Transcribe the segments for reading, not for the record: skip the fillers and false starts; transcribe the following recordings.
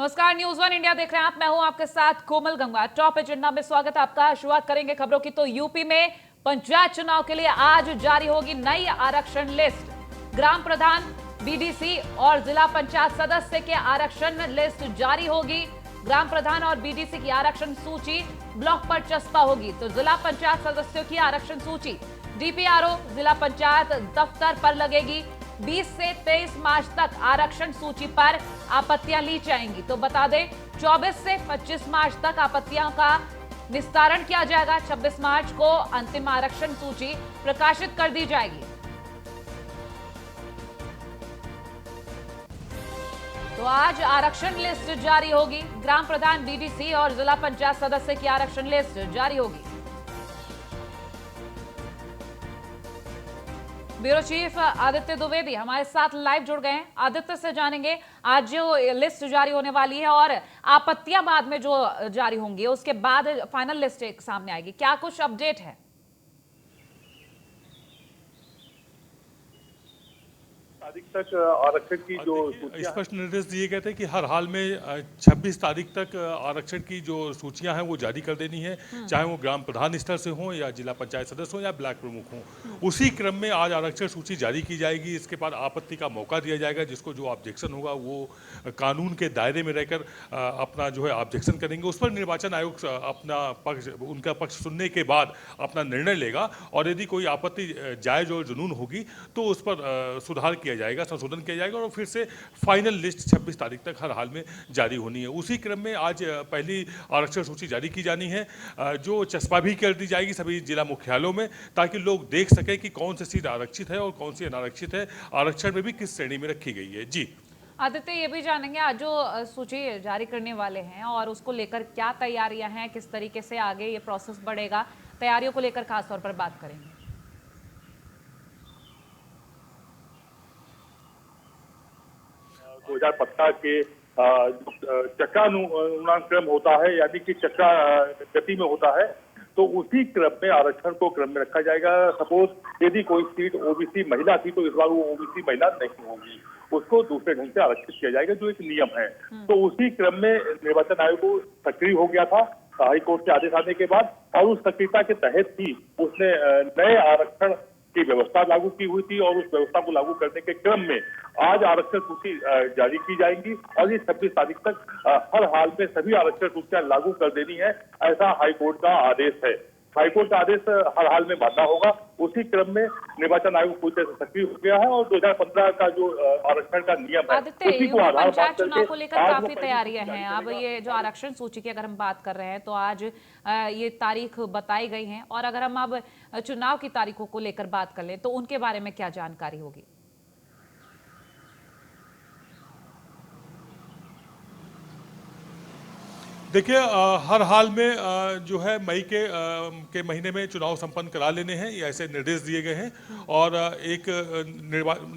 नमस्कार, news one India देख रहे हैं आप। मैं हूं आपके साथ कोमल गंगा। टॉप एजेंडा में स्वागत है आपका। शुरुआत करेंगे खबरों की तो यूपी में पंचायत चुनाव के लिए आज जारी होगी नई आरक्षण लिस्ट। ग्राम प्रधान, बीडीसी और जिला पंचायत सदस्य के आरक्षण लिस्ट जारी होगी। ग्राम प्रधान और बीडीसी की आरक्षण सूची ब्लॉक पर चस्पा होगी तो जिला पंचायत सदस्यों की आरक्षण सूची डीपीआरओ जिला पंचायत दफ्तर पर लगेगी। 20 से 23 मार्च तक आरक्षण सूची पर आपत्तियां ली जाएंगी। तो बता दें 24 से 25 मार्च तक आपत्तियों का निस्तारण किया जाएगा। 26 मार्च को अंतिम आरक्षण सूची प्रकाशित कर दी जाएगी। तो आज आरक्षण लिस्ट जारी होगी। ग्राम प्रधान, बीडीसी और जिला पंचायत सदस्य की आरक्षण लिस्ट जारी होगी। ब्यूरो चीफ आदित्य द्विवेदी हमारे साथ लाइव जुड़ गए हैं। आदित्य से जानेंगे आज जो लिस्ट जारी होने वाली है और आपत्तियां बाद में जो जारी होंगी उसके बाद फाइनल लिस्ट एक सामने आएगी, क्या कुछ अपडेट है? तारीख तक आरक्षण की जो स्पष्ट निर्देश दिए गए थे कि हर हाल में 26 तारीख तक आरक्षण की जो सूचियां हैं वो जारी कर देनी है, चाहे वो ग्राम प्रधान स्तर से हो या जिला पंचायत सदस्य हो या ब्लॉक प्रमुख हो। उसी क्रम में आज आरक्षण सूची जारी की जाएगी। इसके बाद आपत्ति का मौका दिया जाएगा। जिसको जो ऑब्जेक्शन होगा वो कानून के दायरे में रहकर अपना जो है ऑब्जेक्शन करेंगे। उस पर निर्वाचन आयोग अपना पक्ष, उनका पक्ष सुनने के बाद अपना निर्णय लेगा और यदि कोई आपत्ति जायज और जुनून होगी तो उस पर सुधार किया जाएगा, संशोधन किया जाएगा और फिर से फाइनल लिस्ट 26 तारीख तक हर हाल में जारी होनी है। उसी क्रम में आज पहली आरक्षण सूची जारी की जानी है, जो चस्पा भी कर दी जाएगी सभी जिला मुख्यालयों में, ताकि लोग देख सकें कि कौन सी सीट आरक्षित है और कौन सी अनारक्षित है, आरक्षण में भी किस श्रेणी में रखी गई है। जी आदित्य, ये भी जानेंगे आज जो सूची जारी करने वाले हैं और उसको लेकर क्या तैयारियां हैं, किस तरीके से आगे ये प्रोसेस बढ़ेगा, तैयारियों को लेकर खासतौर पर बात करेंगे। 2015 के चक्रानुक्रम होता है, यानी कि चक्रा गति में होता है, तो उसी क्रम में आरक्षण को क्रम में रखा जाएगा। सपोज यदि कोई सीट ओबीसी महिला थी तो इस बार वो ओबीसी महिला नहीं होगी, उसको दूसरे ढंग से आरक्षित किया जाएगा, जो एक नियम है। तो उसी क्रम में निर्वाचन आयोग सक्रिय हो गया था हाईकोर्ट के आदेश आने के बाद, और उस सक्रियता के तहत ही उसने नए आरक्षण की व्यवस्था लागू की हुई थी और उस व्यवस्था को लागू करने के क्रम में आज आरक्षण सूची जारी की जाएगी और ये 26 तारीख तक हर हाल में सभी आरक्षण सूचियां लागू कर देनी है, ऐसा हाईकोर्ट का आदेश है। हाईकोर्ट का आदेश हर हाल में मानना होगा। उसी क्रम में निर्वाचन आयोग पूरी तरह से सक्रिय हो गया है और 2015 का जो आरक्षण का नियम है उसी को आधार पंचायत चुनाव को लेकर काफी तैयारियां हैं। अब ये जो आरक्षण सूची की अगर हम बात कर रहे हैं तो आज ये तारीख बताई गई है, और अगर हम अब चुनाव की तारीखों को लेकर बात कर लें तो उनके बारे में क्या जानकारी होगी? देखिए, हर हाल में जो है मई के महीने में चुनाव संपन्न करा लेने हैं, ये ऐसे निर्देश दिए गए हैं। और एक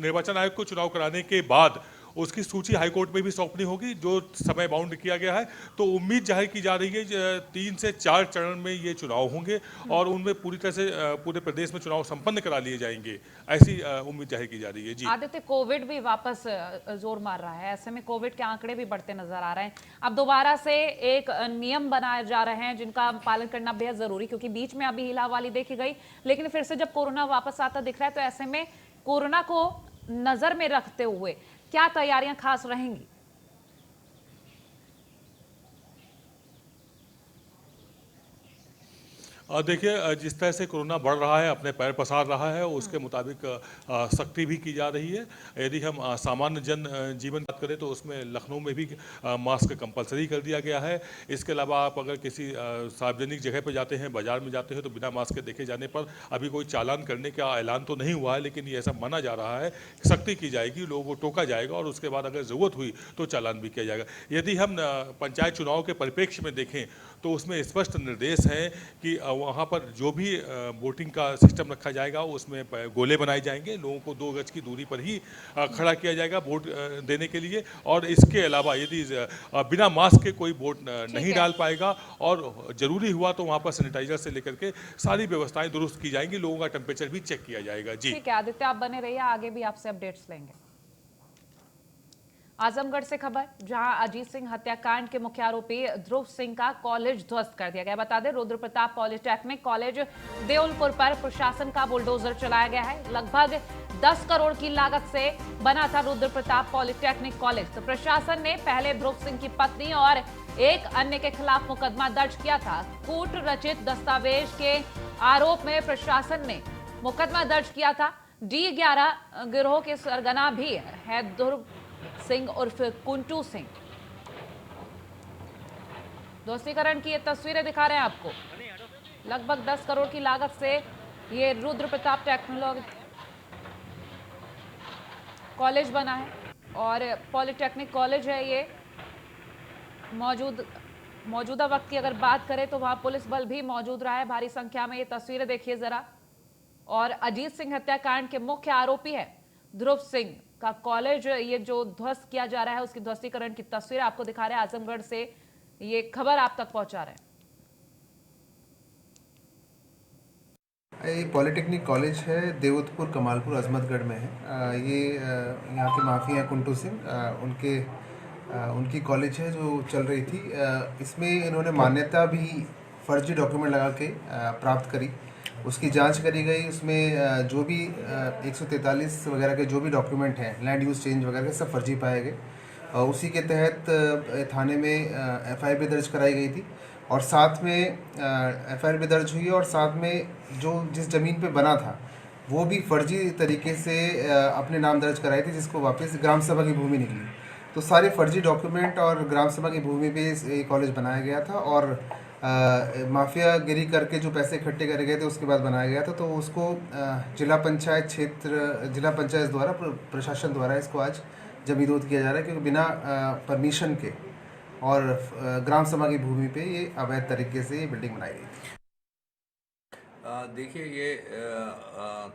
निर्वाचन आयोग को चुनाव कराने के बाद उसकी सूची हाईकोर्ट में भी सौंपनी होगी, जो समय बाउंड किया गया है। तो उम्मीद जाहिर की जा रही है 3 से 4 चरण में ये चुनाव होंगे और उनमें पूरी तरह से पूरे प्रदेश में चुनाव संपन्न करा लिए जाएंगे, ऐसी उम्मीद जाहिर की जा रही है। जी आदित्य, कोविड भी वापस जोर मार रहा है, ऐसे में कोविड के आंकड़े भी बढ़ते नजर आ रहे हैं। अब दोबारा से एक नियम बनाए जा रहे हैं जिनका पालन करना बेहद जरूरी, क्योंकि बीच में अभी हिलावाली देखी गई, लेकिन फिर से जब कोरोना वापस आता दिख रहा है तो ऐसे में कोरोना को नजर में रखते हुए क्या तैयारियां खास रहेंगी? देखिए, जिस तरह से कोरोना बढ़ रहा है, अपने पैर पसार रहा है, उसके मुताबिक सख्ती भी की जा रही है। यदि हम सामान्य जन जीवन बात करें तो उसमें लखनऊ में भी मास्क कंपलसरी कर दिया गया है। इसके अलावा आप अगर किसी सार्वजनिक जगह पर जाते हैं, बाजार में जाते हैं, तो बिना मास्क के देखे जाने पर अभी कोई चालान करने का ऐलान तो नहीं हुआ है, लेकिन ये ऐसा माना जा रहा है, सख्ती की जाएगी, लोगों को टोका जाएगा और उसके बाद अगर ज़रूरत हुई तो चालान भी किया जाएगा। यदि हम पंचायत चुनाव के परिप्रेक्ष्य में देखें तो उसमें स्पष्ट निर्देश हैं कि वहाँ पर जो भी वोटिंग का सिस्टम रखा जाएगा उसमें गोले बनाए जाएंगे, लोगों को 2 गज की दूरी पर ही खड़ा किया जाएगा वोट देने के लिए। और इसके अलावा यदि बिना मास्क के कोई वोट नहीं डाल पाएगा और ज़रूरी हुआ तो वहाँ पर सैनिटाइजर से लेकर के सारी व्यवस्थाएं दुरुस्त की जाएंगी, लोगों का टेम्परेचर भी चेक किया जाएगा। जी ठीक है आदित्य, आप बने रहिए, आगे भी आपसे अपडेट्स लेंगे। आजमगढ़ से खबर, जहां अजीत सिंह हत्याकांड के मुख्य आरोपी ध्रुव सिंह का कॉलेज ध्वस्त कर दिया गया। बता दें, रुद्र प्रताप पॉलिटेक्निक कॉलेज देउलपुर पर प्रशासन का बुलडोजर चलाया गया है। लगभग 10 करोड़ की लागत से बना था रुद्र प्रताप पॉलिटेक्निक कॉलेज। तो प्रशासन ने पहले ध्रुव सिंह की पत्नी और एक अन्य के खिलाफ मुकदमा दर्ज किया था। कूट रचित दस्तावेज के आरोप में प्रशासन ने मुकदमा दर्ज किया था। D11 गिरोह के सरगना भी है ध्रुव सिंह उर्फ कुंटू सिंह। ध्वस्तीकरण की ये तस्वीरें दिखा रहे हैं आपको। लगभग 10 करोड़ की लागत से ये रुद्र प्रताप टेक्नोलॉजी कॉलेज बना है और पॉलिटेक्निक कॉलेज है ये। मौजूदा वक्त की अगर बात करें तो वहां पुलिस बल भी मौजूद रहा है भारी संख्या में। ये तस्वीरें देखिए जरा। और अजीत सिंह हत्याकांड के मुख्य आरोपी है ध्रुव सिंह का कॉलेज ये जो ध्वस्त किया जा रहा है, उसकी ध्वस्तीकरण की तस्वीरें आपको दिखा रहे हैं। आजमगढ़ से ये खबर आप तक पहुंचा रहे हैं। ये पॉलिटेक्निक कॉलेज है, देवतपुर कमालपुर अजमतगढ़ में है। ये यहाँ के माफी हैं कुंटू सिंह, उनकी कॉलेज है जो चल रही थी। इसमें इन्होंने मान्यता भी फर्जी डॉक्यूमेंट लगा के प्राप्त करी। उसकी जांच करी गई। उसमें जो भी 143 वगैरह के जो भी डॉक्यूमेंट हैं, लैंड यूज़ चेंज वगैरह के, सब फर्जी पाए गए। उसी के तहत थाने में FIR भी दर्ज कराई गई थी और साथ में FIR भी दर्ज हुई और साथ में जो जिस ज़मीन पे बना था वो भी फर्जी तरीके से अपने नाम दर्ज कराई थी, जिसको वापस ग्राम सभा की भूमि निकली। तो सारे फर्जी डॉक्यूमेंट और ग्राम सभा की भूमि पे ये कॉलेज बनाया गया था और माफियागिरी करके जो पैसे इकट्ठे करे गए थे उसके बाद बनाया गया था। तो उसको जिला पंचायत द्वारा, प्रशासन द्वारा इसको आज जमींदोज किया जा रहा है, क्योंकि बिना परमिशन के और ग्राम सभा की भूमि पे ये अवैध तरीके से ये बिल्डिंग बनाई गई थी। देखिए, ये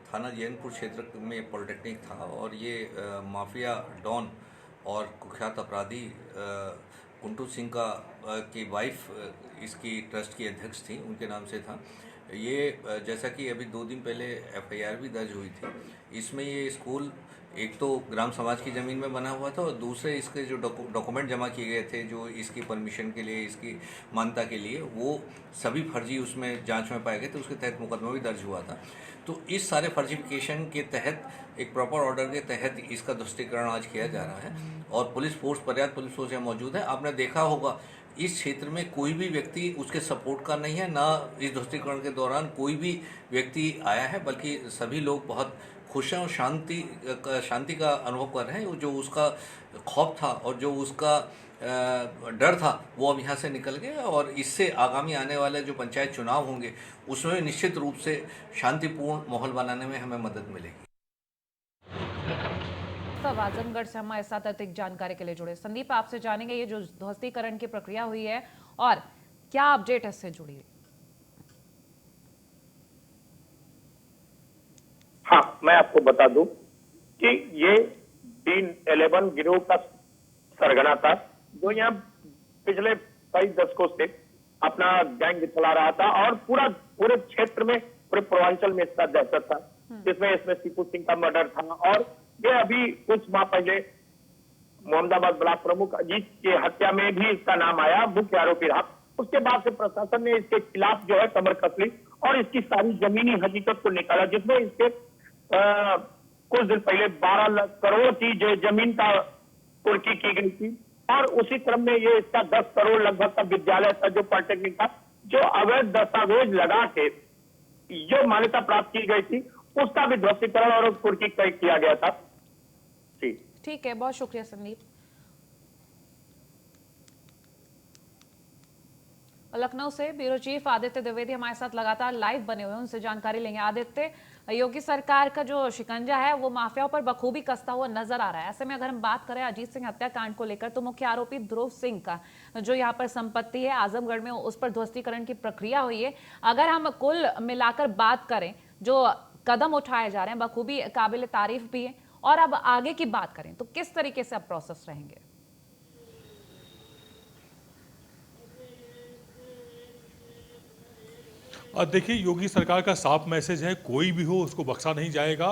थाना जैनपुर क्षेत्र में पॉलिटेक्निक था और ये माफिया डॉन और कुख्यात अपराधी कुंटू सिंह की वाइफ इसकी ट्रस्ट की अध्यक्ष थी, उनके नाम से था ये। जैसा कि अभी 2 दिन पहले FIR भी दर्ज हुई थी। इसमें ये स्कूल एक तो ग्राम समाज की ज़मीन में बना हुआ था और दूसरे इसके जो डॉक्यूमेंट जमा किए गए थे जो इसकी परमिशन के लिए, इसकी मान्यता के लिए, वो सभी फर्जी उसमें जांच में पाए गए थे। उसके तहत मुकदमा भी दर्ज हुआ था। तो इस सारे फर्जिफिकेशन के तहत एक प्रॉपर ऑर्डर के तहत इसका ध्वस्तीकरण आज किया जा रहा है और पर्याप्त पुलिस फोर्स यहाँ मौजूद है। आपने देखा होगा इस क्षेत्र में कोई भी व्यक्ति उसके सपोर्ट का नहीं है, ना इस ध्वस्तीकरण के दौरान कोई भी व्यक्ति आया है, बल्कि सभी लोग बहुत खुश हैं और शांति का अनुभव कर रहे हैं। जो उसका खौफ था और जो उसका डर था वो अब यहाँ से निकल गया और इससे आगामी आने वाले जो पंचायत चुनाव होंगे उसमें निश्चित रूप से शांतिपूर्ण माहौल बनाने में हमें मदद मिलेगी। तब आजमगढ़ से हमारे साथ अधिक जानकारी के लिए जुड़े संदीप, आपसे जानेंगे ये जो ध्वस्तीकरण की प्रक्रिया हुई है और क्या अपडेट है इससे जुड़ी। हाँ, मैं आपको बता दूं कि ये D11 गिरोह का सरगना था जो यहाँ पिछले कई दशकों से अपना गैंग चला रहा था और पूरे क्षेत्र में, पूरे पूर्वांचल में इसका दहशत था, जिसमें सीपू सिंह का मर्डर था। और ये अभी कुछ माह पहले मोहम्मदाबाद ब्लॉक प्रमुख अजीत की हत्या में भी इसका नाम आया, मुख्य आरोपी रहा। उसके बाद से प्रशासन ने इसके खिलाफ जो है कमर कस ली और इसकी सारी जमीनी हकीकत को निकाला, जिसमें इसके कुछ दिन पहले 12 करोड़ की जो जमीन का कुर्की की गई थी और उसी क्रम में ये इसका 10 करोड़ लगभग का विद्यालय था जो पॉलिटेक्निक था, जो अवैध दस्तावेज लगा के जो मान्यता प्राप्त की गई थी उसका भी ध्वस्तीकरण और कुर्की किया गया था। ठीक है, बहुत शुक्रिया संदीप। लखनऊ से ब्यूरो चीफ आदित्य द्विवेदी हमारे साथ लगातार लाइव बने हुए हैं, उनसे जानकारी लेंगे। आदित्य, योगी सरकार का जो शिकंजा है वो माफियाओं पर बखूबी कसता हुआ नजर आ रहा है। ऐसे में अगर हम बात करें अजीत सिंह हत्याकांड को लेकर तो मुख्य आरोपी ध्रुव सिंह का जो यहाँ पर संपत्ति है आजमगढ़ में, उस पर ध्वस्तीकरण की प्रक्रिया हुई है। अगर हम कुल मिलाकर बात करें, जो कदम उठाए जा रहे हैं बखूबी काबिल तारीफ भी है, और अब आगे की बात करें तो किस तरीके से अब प्रोसेस रहेंगे? और देखिए, योगी सरकार का साफ मैसेज है, कोई भी हो उसको बख्शा नहीं जाएगा।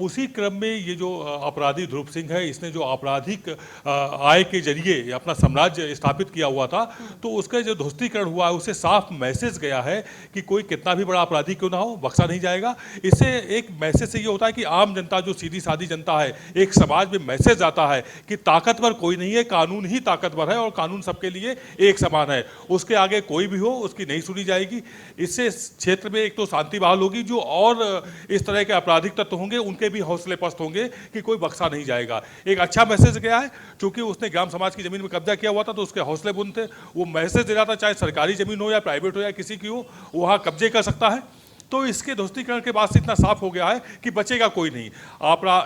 उसी क्रम में ये जो अपराधी ध्रुव सिंह है, इसने जो आपराधिक आय के जरिए अपना साम्राज्य स्थापित किया हुआ था, तो उसका जो ध्वस्तीकरण हुआ है, उससे साफ मैसेज गया है कि कोई कितना भी बड़ा अपराधी क्यों ना हो, बख्शा नहीं जाएगा। इससे एक मैसेज से ये होता है कि आम जनता, जो सीधी सादी जनता है, एक समाज में मैसेज आता है कि ताकतवर कोई नहीं है, कानून ही ताकतवर है और कानून सबके लिए एक समान है, उसके आगे कोई भी हो उसकी नहीं सुनी जाएगी। इससे क्षेत्र में एक तो शांति बहाल होगी, जो और इस तरह के आपराधिक तत्व होंगे उनके भी हौसले पस्त होंगे कि कोई बख्शा नहीं जाएगा। एक अच्छा मैसेज गया है, क्योंकि उसने ग्राम समाज की जमीन में कब्जा किया हुआ था तो उसके हौसले बुलंद थे। वो मैसेज दे रहा था, चाहे सरकारी जमीन हो या प्राइवेट हो या किसी की हो, वहां कब्जे कर सकता है। तो इसके ध्वस्तीकरण के बाद से इतना साफ हो गया है कि बचेगा कोई नहीं।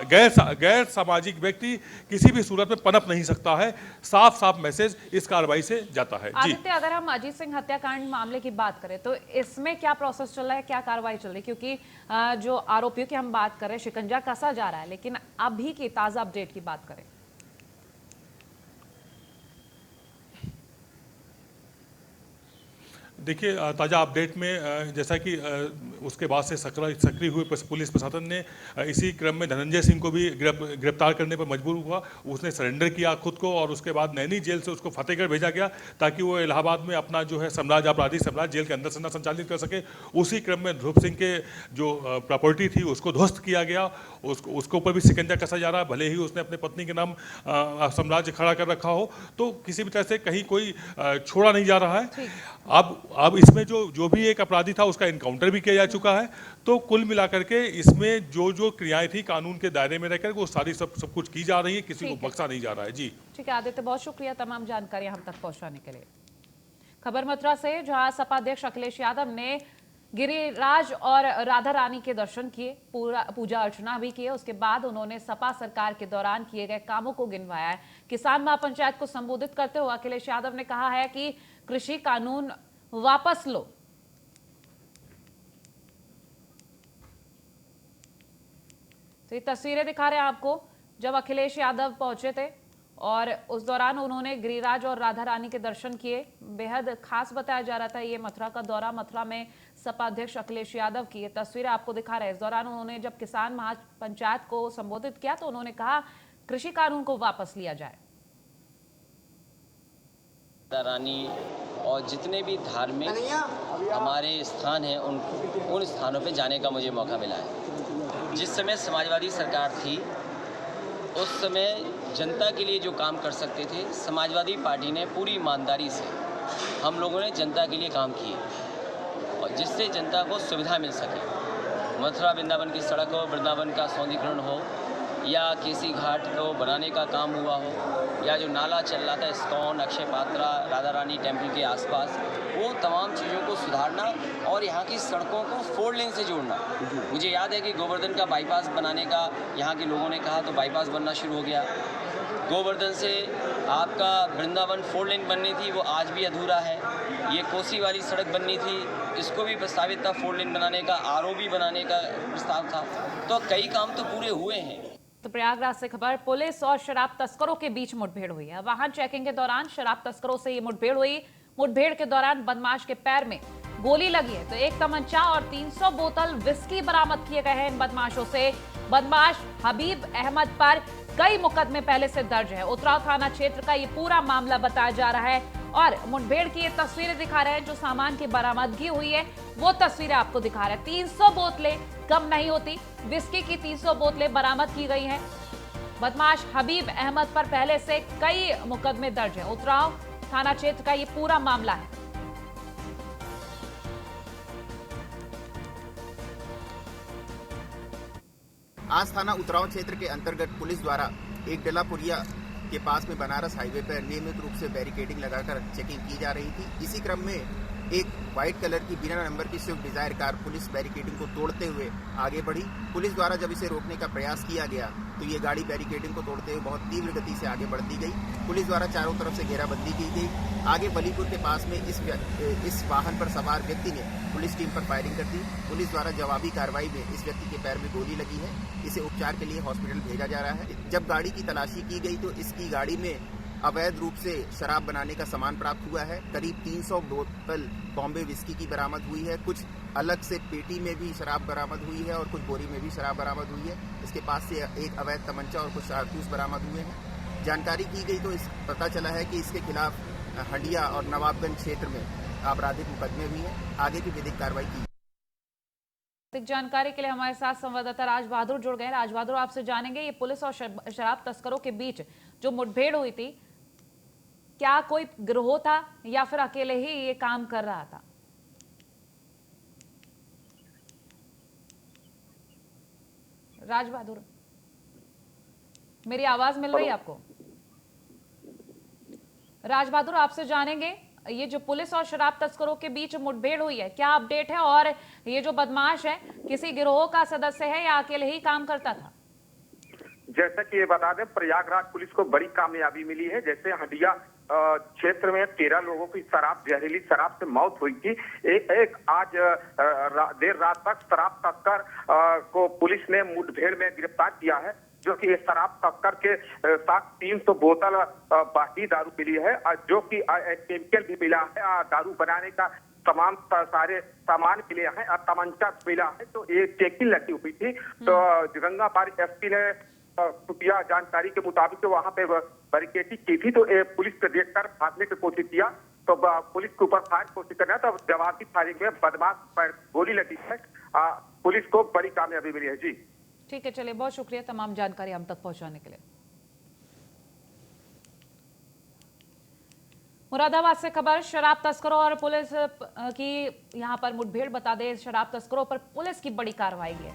गैर सामाजिक व्यक्ति किसी भी सूरत में पनप नहीं सकता है। साफ साफ मैसेज इस कार्रवाई से जाता है। जी आदित्य, अगर हम अजीत सिंह हत्याकांड मामले की बात करें तो इसमें क्या प्रोसेस चल रहा है, क्या कार्रवाई चल रही है? क्योंकि जो आरोपियों की हम बात करें, शिकंजा कसा जा रहा है, लेकिन अभी की ताजा अपडेट की बात करें। देखिए, ताज़ा अपडेट में जैसा कि उसके बाद से सक्रिय हुए पुलिस प्रशासन ने इसी क्रम में धनंजय सिंह को भी गिरफ्तार करने पर मजबूर हुआ। उसने सरेंडर किया खुद को और उसके बाद नैनी जेल से उसको फतेहगढ़ भेजा गया ताकि वो इलाहाबाद में अपना जो है साम्राज्य, आपराधी साम्राज्य जेल के अंदर से न संचालित कर सके। उसी क्रम में ध्रुव सिंह के जो प्रॉपर्टी थी उसको ध्वस्त किया गया, उसके ऊपर भी शिकंजा कसा जा रहा है। भले ही उसने अपने पत्नी के नाम साम्राज्य खड़ा कर रखा हो, तो किसी भी तरह से कहीं कोई छोड़ा नहीं जा रहा है। अब इसमें जो भी एक अपराधी था उसका इनकाउंटर भी किया जा चुका है। तो कुल मिलाकर के इसमें जो क्रियाएं थी कानून के दायरे में रहकर वो सारी सब कुछ की जा रही है, किसी को बख्शा नहीं जा रहा है। जी ठीक है आदित्य, बहुत शुक्रिया तमाम जानकारी हम तक पहुंचाने के लिए। खबर मथुरा से, जहां सपा अध्यक्ष अखिलेश यादव ने गिरिराज और राधा रानी के दर्शन किए, पूजा अर्चना भी किए। उसके बाद उन्होंने सपा सरकार के दौरान किए गए कामों को गिनवाया है। किसान महापंचायत को संबोधित करते हुए अखिलेश यादव ने कहा है कि कृषि कानून वापस लो। तो ये तस्वीरें दिखा रहे हैं आपको जब अखिलेश यादव पहुंचे थे और उस दौरान उन्होंने गिरिराज और राधा रानी के दर्शन किए। बेहद खास बताया जा रहा था ये मथुरा का दौरा। मथुरा में सपा अध्यक्ष अखिलेश यादव की ये तस्वीरें आपको दिखा रहे हैं। इस दौरान उन्होंने जब किसान महापंचायत को संबोधित किया तो उन्होंने कहा कृषि कानून को वापस लिया जाए। रानी और जितने भी धार्मिक हमारे स्थान हैं उन स्थानों पे जाने का मुझे मौका मिला है। जिस समय समाजवादी सरकार थी उस समय जनता के लिए जो काम कर सकते थे, समाजवादी पार्टी ने पूरी ईमानदारी से हम लोगों ने जनता के लिए काम किए और जिससे जनता को सुविधा मिल सके। मथुरा वृंदावन की सड़क हो, वृंदावन का सौंदर्यीकरण हो या केसी घाट को बनाने का काम हुआ हो या जो नाला चल रहा था इस्कॉन, अक्षय पात्रा, राधा रानी टेम्पल के आसपास, वो तमाम चीज़ों को सुधारना और यहाँ की सड़कों को 4 लेन से जोड़ना। मुझे याद है कि गोवर्धन का बाईपास बनाने का यहाँ के लोगों ने कहा तो बाईपास बनना शुरू हो गया। गोवर्धन से आपका वृंदावन 4 लेन बननी थी, वो आज भी अधूरा है। ये कोसी वाली सड़क बननी थी, इसको भी प्रस्तावित था 4 लेन बनाने का, आरओबी बनाने का प्रस्ताव था। तो कई काम तो पूरे हुए हैं। तो प्रयागराज से खबर, पुलिस और शराब तस्करों के बीच मुठभेड़ हुई है। वाहन चेकिंग के दौरान शराब तस्करों से ये मुठभेड़ हुई। मुठभेड़ के दौरान बदमाश के पैर में गोली लगी है तो एक तमंचा और 300 बोतल विस्की बरामद किए गए हैं इन बदमाशों से। बदमाश हबीब अहमद पर कई मुकदमे पहले से दर्ज है। उतराव थाना क्षेत्र का ये पूरा मामला बताया जा रहा है और मुठभेड़ की ये तस्वीरें दिखा रहे हैं। जो सामान की बरामदगी हुई है वो तस्वीरें आपको दिखा रहे हैं। 300 बोतलें कम नहीं होती, विस्की की 300 बोतलें बरामद की गई हैं। बदमाश हबीब अहमद पर पहले से कई मुकदमे दर्ज हैं। उतराव थाना क्षेत्र का ये पूरा मामला है। आज थाना उतराव क्षेत्र के अंतर्गत पुलिस द्वारा एक डलापुरिया के पास में बनारस हाईवे पर नियमित रूप से बैरिकेडिंग लगाकर चेकिंग की जा रही थी। इसी क्रम में एक व्हाइट कलर की बिना नंबर की Swift Dzire car police barricading को तोड़ते हुए आगे बढ़ी। पुलिस द्वारा जब इसे रोकने का प्रयास किया गया तो ये गाड़ी बैरिकेडिंग को तोड़ते हुए बहुत तीव्र गति से आगे बढ़ती गई। पुलिस द्वारा चारों तरफ से घेराबंदी की गई। आगे बलीपुर के पास में इस वाहन पर सवार व्यक्ति ने पुलिस टीम पर फायरिंग कर दी। पुलिस द्वारा जवाबी कार्रवाई में इस व्यक्ति के पैर में गोली लगी है। इसे उपचार के लिए हॉस्पिटल भेजा जा रहा है। जब गाड़ी की तलाशी की गई तो इसकी गाड़ी में अवैध रूप से शराब बनाने का सामान प्राप्त हुआ है। करीब 300 बोतल बॉम्बे विस्की की बरामद हुई है। कुछ अलग से पेटी में भी शराब बरामद हुई है और कुछ बोरी में भी शराब बरामद हुई है। इसके पास से एक अवैध तमंचा और कुछ कारतूस बरामद हुए हैं। जानकारी की गई तो पता चला है कि इसके खिलाफ हंडिया और नवाबगंज क्षेत्र में आपराधिक मुकदमे भी हैं। आगे की विधिक कार्रवाई की। अधिक जानकारी के लिए हमारे साथ संवाददाता राज बहादुर जुड़ गए। राज बहादुर, आपसे जानेंगे ये पुलिस और शराब तस्करों के बीच जो मुठभेड़ हुई थी, क्या कोई गिरोह था या फिर अकेले ही ये काम कर रहा था? राज बहादुर, मेरी आवाज मिल रही है आपको? राज बहादुर, आपसे जानेंगे ये जो पुलिस और शराब तस्करों के बीच मुठभेड़ हुई है, क्या अपडेट है? और ये जो बदमाश है किसी गिरोह का सदस्य है या अकेले ही काम करता था? जैसा कि ये बता दें, प्रयागराज पुलिस को बड़ी कामयाबी मिली है। जैसे हंडिया क्षेत्र में 13 लोगों की जहरीली शराब से मौत हुई थी। एक आज देर रात तक शराब तस्कर को पुलिस ने मुठभेड़ में गिरफ्तार किया है, जो कि शराब तस्कर के साथ 300 बोतल बाकी दारू मिली है, जो कि केमिकल भी मिला है, दारू बनाने का तमाम सारे सामान मिले हैं और तमंचा मिला है। तो ये चेकिंग लगी हुई थी। तो गंगापारी एसपी ने खुफिया जानकारी के मुताबिक वहां पे बैरिकेडिंग की थी, तो पुलिस को देखकर भागने की कोशिश किया, तो पुलिस के ऊपर फायर कोशिश करना, तो जवाबी फायरिंग में बदमाश पर गोली लगी है। पुलिस को बड़ी कामयाबी मिली है। जी ठीक है, चलिए, बहुत शुक्रिया तमाम जानकारी हम तक पहुंचाने के लिए। मुरादाबाद से खबर, शराब तस्करों और पुलिस की यहां पर मुठभेड़। बता दें, शराब तस्करों पर पुलिस की बड़ी कार्रवाई है।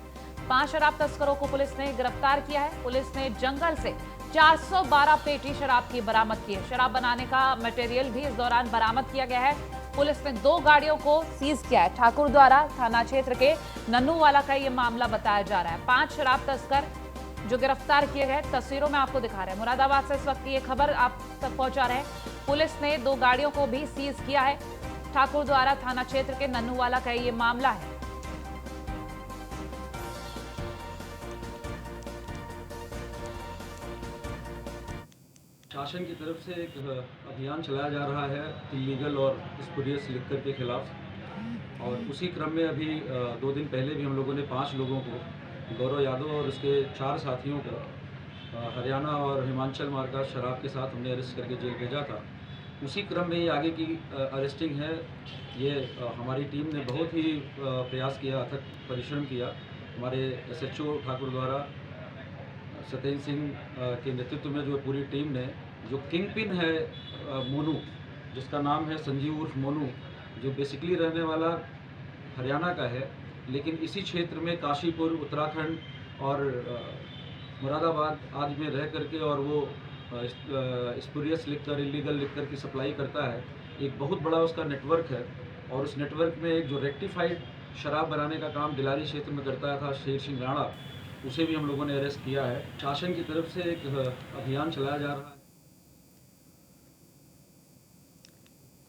5 शराब तस्करों को पुलिस ने गिरफ्तार किया है। पुलिस ने जंगल से 412 पेटी शराब की बरामद की है। शराब बनाने का मटेरियल भी इस दौरान बरामद किया गया है। पुलिस ने 2 गाड़ियों को सीज किया है। ठाकुर द्वारा थाना क्षेत्र के नन्नूवाला का ये मामला बताया जा रहा है। 5 शराब तस्कर जो गिरफ्तार किए गए, तस्वीरों में आपको दिखा रहे हैं। मुरादाबाद से इस वक्त ये खबर आप तक पहुंचा रहे हैं। पुलिस ने 2 गाड़ियों को भी सीज किया है। ठाकुर द्वारा थाना क्षेत्र के नन्नूवाला का ये मामला है। शासन की तरफ से एक अभियान चलाया जा रहा है इलीगल और स्पुरियस लिकर के खिलाफ, और उसी क्रम में अभी 2 दिन पहले भी हम लोगों ने 5 लोगों को, गौरव यादव और उसके 4 साथियों को हरियाणा और हिमाचल मार्ग का शराब के साथ हमने अरेस्ट करके जेल भेजा था। उसी क्रम में ये आगे की अरेस्टिंग है। ये हमारी टीम ने बहुत ही प्रयास किया, अथक परिश्रम किया। हमारे SHO ठाकुर द्वारा सत्येंद्र सिंह के नेतृत्व में जो पूरी टीम ने, जो किंग पिन है मोनू, जिसका नाम है संजीव उर्फ मोनू, जो बेसिकली रहने वाला हरियाणा का है, लेकिन इसी क्षेत्र में काशीपुर, उत्तराखंड और मुरादाबाद आदि में रह करके और वो स्पुरियस लिकर, इलीगल लिकर की सप्लाई करता है। एक बहुत बड़ा उसका नेटवर्क है, और उस नेटवर्क में एक जो रेक्टिफाइड शराब बनाने का काम दिलारी क्षेत्र में करता था शेर सिंह राणा, उसे भी हम लोगों ने अरेस्ट किया है। शासन की तरफ से एक अभियान चलाया जा रहा है।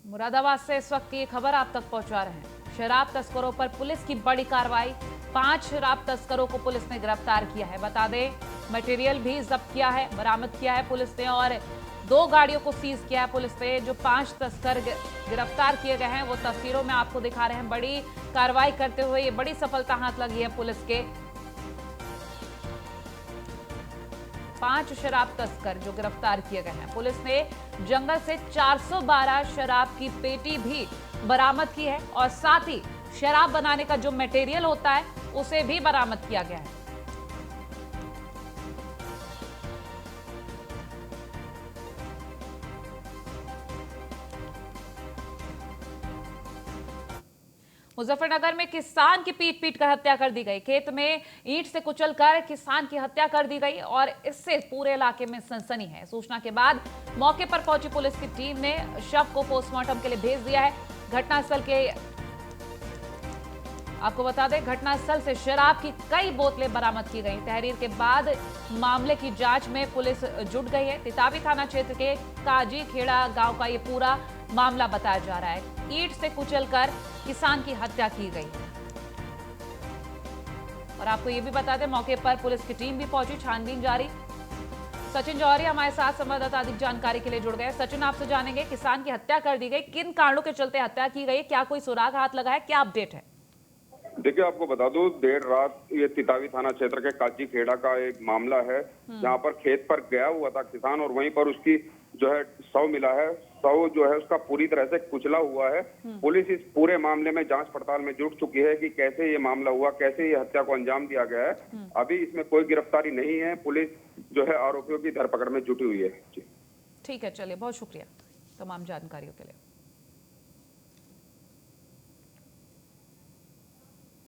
मुरादाबाद से इस वक्त ये खबर आप तक पहुंचा रहे हैं। शराब तस्करों पर पुलिस की बड़ी कार्रवाई। 5 शराब तस्करों को पुलिस ने गिरफ्तार किया है। बता दें, मटेरियल भी जब्त किया है, बरामद किया है पुलिस ने, और 2 गाड़ियों को सीज किया है पुलिस ने। जो 5 तस्कर गिरफ्तार किए गए हैं वो तस्वीरों में आपको दिखा रहे हैं। बड़ी कार्रवाई करते हुए ये बड़ी सफलता हाथ लगी है पुलिस के। 5 शराब तस्कर जो गिरफ्तार किए गए हैं। पुलिस ने जंगल से 412 शराब की पेटी भी बरामद की है, और साथ ही शराब बनाने का जो मटेरियल होता है उसे भी बरामद किया गया है। मुजफ्फरनगर में किसान की पीट कर हत्या कर दी गई। खेत में ईंट से कुचलकर किसान की हत्या कर दी गई, और इससे पूरे इलाके में सनसनी है। सूचना के बाद मौके पर पहुंची पुलिस की टीम ने शव को पोस्टमार्टम के लिए भेज दिया है। घटनास्थल के आपको बता दें, घटनास्थल से शराब की कई बोतलें बरामद की गई। तहरीर के बाद मामले की जांच में पुलिस जुट गई है। तिताबी थाना क्षेत्र के काजी खेड़ा गांव का ये पूरा मामला बताया जा रहा है। ईंट से कुचलकर किसान की हत्या की गई। और आपको ये भी बता दें, मौके पर पुलिस की टीम भी पहुंची, छानबीन जारी। सचिन जौहरी हमारे साथ संवाददाता अधिक जानकारी के लिए जुड़ गए। सचिन, आपसे जानेंगे, किसान की हत्या कर दी गई, किन कारणों के चलते हत्या की गई, क्या कोई सुराग हाथ लगा है, क्या अपडेट है? देखिए, आपको बता दूं, देर रात ये तितावी थाना क्षेत्र के काजी खेड़ा का एक मामला है, जहां पर खेत पर गया हुआ था किसान और वहीं पर उसकी जो है शव मिला है। शव जो है उसका पूरी तरह से कुचला हुआ है। पुलिस इस पूरे मामले में जांच पड़ताल में जुट चुकी है कि कैसे ये मामला हुआ, कैसे ये हत्या को अंजाम दिया गया है। अभी इसमें कोई गिरफ्तारी नहीं है। पुलिस जो है आरोपियों की धरपकड़ में जुटी हुई है। ठीक है, चलिए, बहुत शुक्रिया तमाम जानकारियों के लिए।